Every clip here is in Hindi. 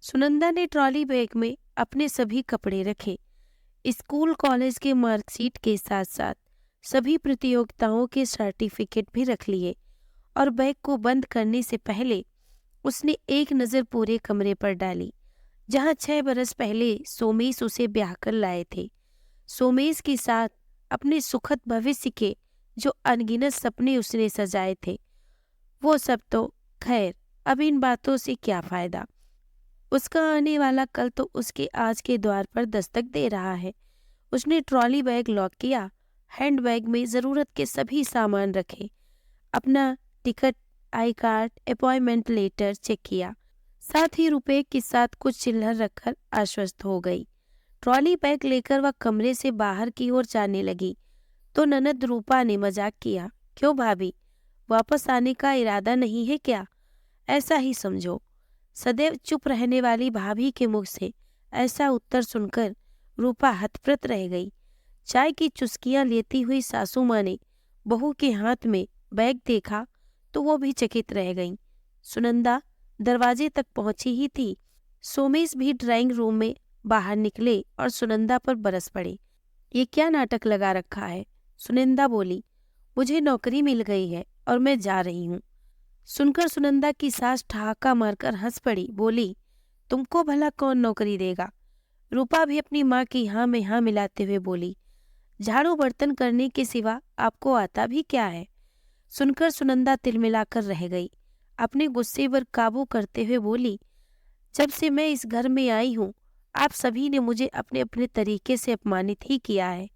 सुनंदा ने ट्रॉली बैग में अपने सभी कपड़े रखे, स्कूल कॉलेज के मार्कशीट के साथ साथ सभी प्रतियोगिताओं के सर्टिफिकेट भी रख लिए और बैग को बंद करने से पहले उसने एक नज़र पूरे कमरे पर डाली, जहां 6 बरस पहले सोमेश उसे ब्याह कर लाए थे। सोमेश के साथ अपने सुखद भविष्य के जो अनगिनत सपने उसने सजाए थे, वो सब तो खैर, अब इन बातों से क्या फायदा। उसका आने वाला कल तो उसके आज के द्वार पर दस्तक दे रहा है। उसने ट्रॉली बैग लॉक किया, हैंडबैग में ज़रूरत के सभी सामान रखे, अपना ticket, I card, appointment letter check किया, साथ ही रुपए के साथ कुछ चिल्लर रखकर आश्वस्त हो गई। ट्रॉली बैग लेकर वह कमरे से बाहर की ओर जाने लगी तो ननद रूपा ने मजाक किया, क्यों भाभी, वापस आने का इरादा नहीं है क्या? ऐसा ही समझो। सदैव चुप रहने वाली भाभी के मुख से ऐसा उत्तर सुनकर रूपा हतप्रत रह गई। चाय की चुस्कियां लेती हुई सासू माँ ने बहू के हाथ में बैग देखा तो वो भी चकित रह गईं। सुनंदा दरवाजे तक पहुंची ही थी, सोमेश भी ड्राइंग रूम में बाहर निकले और सुनंदा पर बरस पड़े। ये क्या नाटक लगा रखा है? सुनंदा बोली, मुझे नौकरी मिल गई है और मैं जा रही हूँ। सुनकर सुनंदा की सास ठहाका मारकर हंस पड़ी, बोली, तुमको भला कौन नौकरी देगा? रूपा भी अपनी माँ की हाँ में हाँ मिलाते हुए बोली, झाड़ू बर्तन करने के सिवा आपको आता भी क्या है? सुनकर सुनंदा तिलमिलाकर रह गई। अपने गुस्से पर काबू करते हुए बोली, जब से मैं इस घर में आई हूँ आप सभी ने मुझे अपने अपने तरीके से अपमानित ही किया है,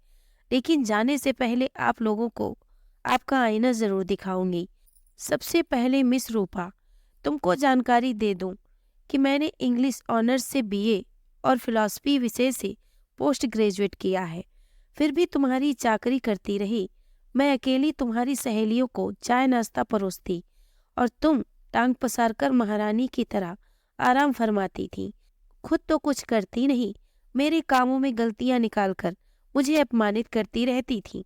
लेकिन जाने से पहले आप लोगों को आपका आईना जरूर दिखाऊंगी। सबसे पहले मिस रूपा, तुमको जानकारी दे दूं कि मैंने इंग्लिश ऑनर्स से बीए और फिलॉसफी विषय से पोस्ट ग्रेजुएट किया है, फिर भी तुम्हारी चाकरी करती रही। मैं अकेली तुम्हारी सहेलियों को चाय नाश्ता परोसती और तुम टांग पसारकर महारानी की तरह आराम फरमाती थी। खुद तो कुछ करती नहीं, मेरे कामों में गलतियां निकालकर मुझे अपमानित करती रहती थी।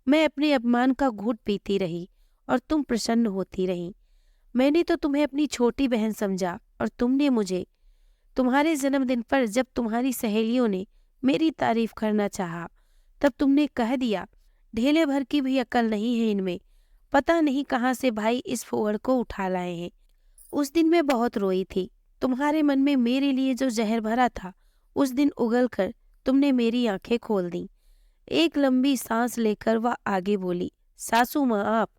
मैं अपने अपमान का घूंट पीती रही और तुम प्रसन्न होती रही। मैंने तो तुम्हें अपनी छोटी बहन समझा और तुमने मुझे, तुम्हारे जन्मदिन पर जब तुम्हारी सहेलियों ने मेरी तारीफ करना चाहा, तब तुमने कह दिया, ढेले भर की भी अकल नहीं है इनमें, पता नहीं कहाँ से भाई इस फोहड़ को उठा लाए हैं। उस दिन मैं बहुत रोई थी। तुम्हारे मन में मेरे लिए जो जहर भरा था, उस दिन उगल कर तुमने मेरी आंखें खोल दी। एक लंबी सांस लेकर वह आगे बोली, सासू माँ आप,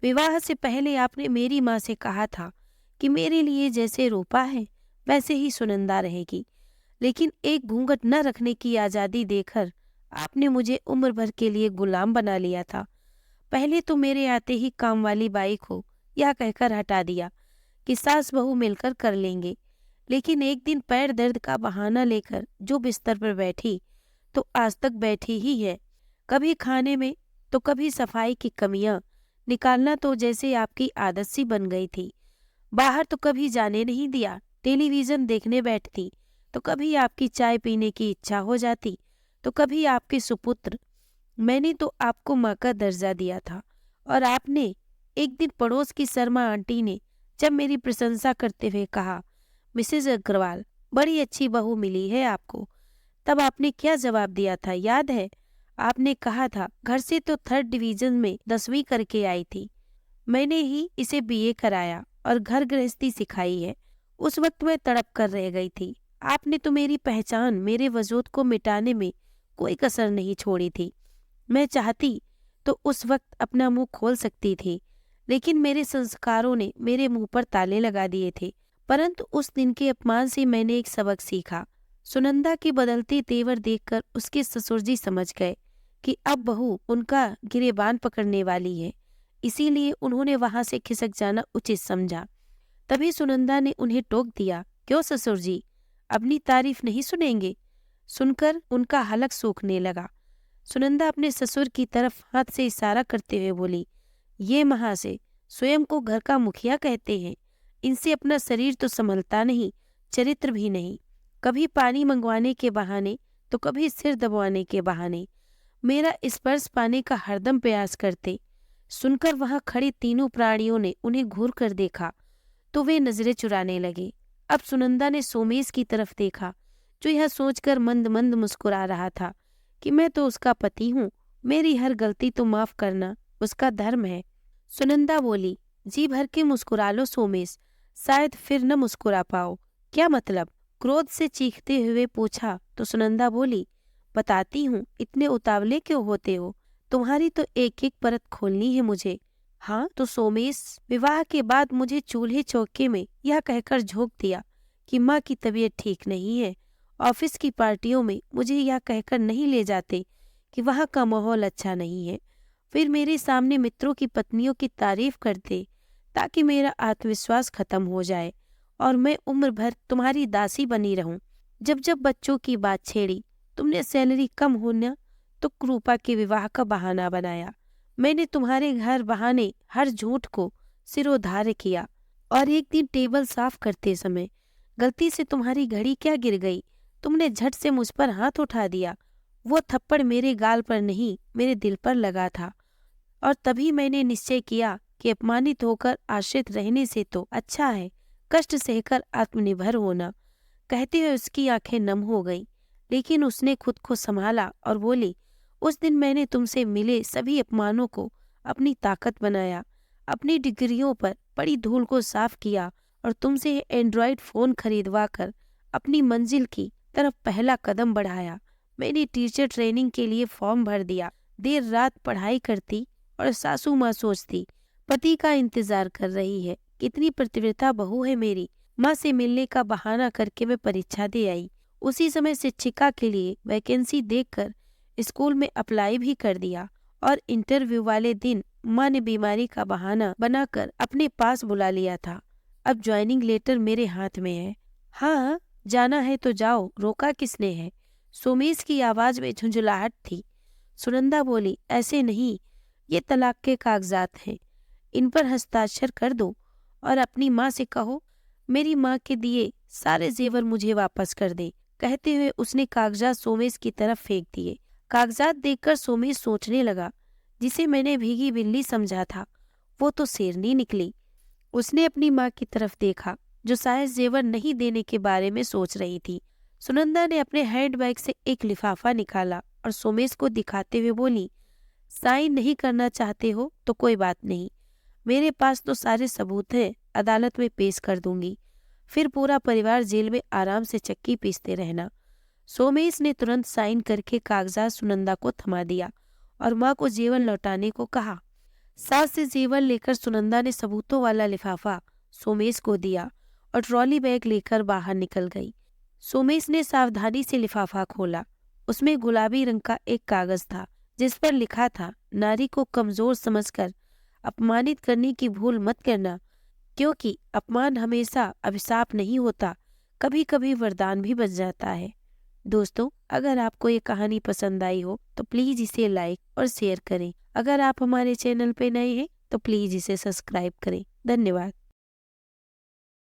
विवाह से पहले आपने मेरी माँ से कहा था कि मेरे लिए जैसे रूपा है वैसे ही सुनंदा रहेगी, लेकिन एक घूंघट न रखने की आज़ादी देकर आपने मुझे उम्र भर के लिए गुलाम बना लिया था। पहले तो मेरे आते ही काम वाली बाई को यह कहकर हटा दिया कि सास बहू मिलकर कर लेंगे, लेकिन एक दिन पैर दर्द का बहाना लेकर जो बिस्तर पर बैठी तो आज तक बैठी ही है। कभी खाने में तो कभी सफाई की कमियां निकालना तो जैसे आपकी आदत सी बन गई थी। बाहर तो कभी जाने नहीं दिया, टेलीविजन देखने बैठती तो कभी आपकी चाय पीने की इच्छा हो जाती तो कभी आपके सुपुत्र। मैंने तो आपको माँ का दर्जा दिया था और आपने, एक दिन पड़ोस की शर्मा आंटी ने जब मेरी प्रशंसा करते हुए कहा, मिसेज अग्रवाल बड़ी अच्छी बहू मिली है आपको, तब आपने क्या जवाब दिया था याद है? आपने कहा था, घर से तो 3rd डिवीजन में 10वीं करके आई थी, मैंने ही इसे बीए कराया और घर गृहस्थी सिखाई है। उस वक्त मैं तड़प कर रह गई थी। आपने तो मेरी पहचान, मेरे वजूद को मिटाने में कोई कसर नहीं छोड़ी थी। मैं चाहती तो उस वक्त अपना मुंह खोल सकती थी, लेकिन मेरे संस्कारों ने मेरे मुंह पर ताले लगा दिए थे। परंतु उस दिन के अपमान से मैंने एक सबक सीखा। सुनंदा के बदलते तेवर देखकर उसके ससुर जी समझ गए कि अब बहू उनका गिरेबान पकड़ने वाली है, इसीलिए उन्होंने वहां से खिसक जाना उचित समझा। तभी सुनंदा ने उन्हें टोक दिया, क्यों ससुर जी, अपनी तारीफ नहीं सुनेंगे? सुनकर उनका हलक सूखने लगा। सुनंदा अपने ससुर की तरफ हाथ से इशारा करते हुए बोली, ये महाशय स्वयं को घर का मुखिया कहते हैं, इनसे अपना शरीर तो संभलता नहीं, चरित्र भी नहीं। कभी पानी मंगवाने के बहाने तो कभी सिर दबवाने के बहाने मेरा स्पर्श पाने का हरदम प्रयास करते। सुनकर वहां खड़े तीनों प्राणियों ने उन्हें घूर कर देखा तो वे नजरें चुराने लगे। अब सुनंदा ने सोमेश की तरफ देखा, जो यह सोचकर मंद मंद मुस्कुरा रहा था कि मैं तो उसका पति हूँ, मेरी हर गलती तो माफ करना उसका धर्म है। सुनंदा बोली, जी भर के मुस्कुरा लो सोमेश, शायद फिर न मुस्कुरा पाओ। क्या मतलब? क्रोध से चीखते हुए पूछा तो सुनंदा बोली, बताती हूँ, इतने उतावले क्यों होते हो? तुम्हारी तो एक एक परत खोलनी है मुझे। हाँ तो सोमेश, विवाह के बाद मुझे चूल्हे चौके में यह कहकर झोंक दिया कि माँ की तबीयत ठीक नहीं है। ऑफिस की पार्टियों में मुझे यह कहकर नहीं ले जाते कि वहाँ का माहौल अच्छा नहीं है। फिर मेरे सामने मित्रों की पत्नियों की तारीफ करते ताकि मेरा आत्मविश्वास खत्म हो जाए और मैं उम्र भर तुम्हारी दासी बनी रहूं। जब जब बच्चों की बात छेड़ी, तुमने सैलरी कम होना तो कृपा के विवाह का बहाना बनाया। मैंने तुम्हारे घर बहाने हर झूठ को सिरोधार्य किया और एक दिन टेबल साफ करते समय गलती से तुम्हारी घड़ी क्या गिर गई, तुमने झट से मुझ पर हाथ उठा दिया। वो थप्पड़ मेरे गाल पर नहीं, मेरे दिल पर लगा था और तभी मैंने निश्चय किया कि अपमानित होकर आश्रित रहने से तो अच्छा है कष्ट सहकर आत्मनिर्भर होना। कहते हुए उसकी आंखें नम हो गई, लेकिन उसने खुद को संभाला और बोली, उस दिन मैंने तुमसे मिले सभी अपमानों को अपनी ताकत बनाया, अपनी डिग्रियों पर पड़ी धूल को साफ किया और तुमसे एंड्रॉयड फोन खरीदवा कर अपनी मंजिल की तरफ पहला कदम बढ़ाया। मैंने टीचर ट्रेनिंग के लिए फॉर्म भर दिया, देर रात पढ़ाई करती और सासू माँ सोचती पति का इंतजार कर रही है, कितनी प्रतिव्रता बहू है मेरी। माँ से मिलने का बहाना करके मैं परीक्षा दे आई। उसी समय शिक्षिका के लिए वैकेंसी देखकर स्कूल में अप्लाई भी कर दिया और इंटरव्यू वाले दिन माँ ने बीमारी का बहाना बनाकर अपने पास बुला लिया था। अब ज्वाइनिंग लेटर मेरे हाथ में है। हाँ, जाना है तो जाओ, रोका किसने है? सोमेश की आवाज में झुंझुलाहट थी। सुनंदा बोली, ऐसे नहीं, ये तलाक के कागजात हैं, इन पर हस्ताक्षर कर दो और अपनी माँ से कहो मेरी माँ के दिए सारे जेवर मुझे वापस कर दे। कहते हुए उसने कागजात सोमेश की तरफ फेंक दिए। कागजात देखकर सोमेश सोचने लगा, जिसे मैंने भीगी बिल्ली समझा था वो तो शेरनी निकली। उसने अपनी माँ की तरफ देखा, जो शायद जेवर नहीं देने के बारे में सोच रही थी। सुनंदा ने अपने हैंडबैग से एक लिफाफा निकाला और सोमेश को दिखाते हुए बोली, साइन नहीं करना चाहते हो तो कोई बात नहीं, मेरे पास तो सारे सबूत हैं, अदालत में पेश कर दूंगी, फिर पूरा परिवार जेल में आराम से चक्की पीसते रहना। सोमेश ने तुरंत साइन करके कागजात सुनंदा को थमा दिया और माँ को जेवर लौटाने को कहा। सास से जेवर लेकर सुनंदा ने सबूतों वाला लिफाफा सोमेश को दिया और ट्रॉली बैग लेकर बाहर निकल गई। सोमेश ने सावधानी से लिफाफा खोला। उसमें गुलाबी रंग का एक कागज था जिस पर लिखा था, नारी को कमजोर समझकर अपमानित करने की भूल मत करना, क्योंकि अपमान हमेशा अभिशाप नहीं होता, कभी कभी वरदान भी बन जाता है। दोस्तों, अगर आपको ये कहानी पसंद आई हो तो प्लीज इसे लाइक और शेयर करें। अगर आप हमारे चैनल पे नए हैं तो प्लीज इसे सब्सक्राइब करें। धन्यवाद।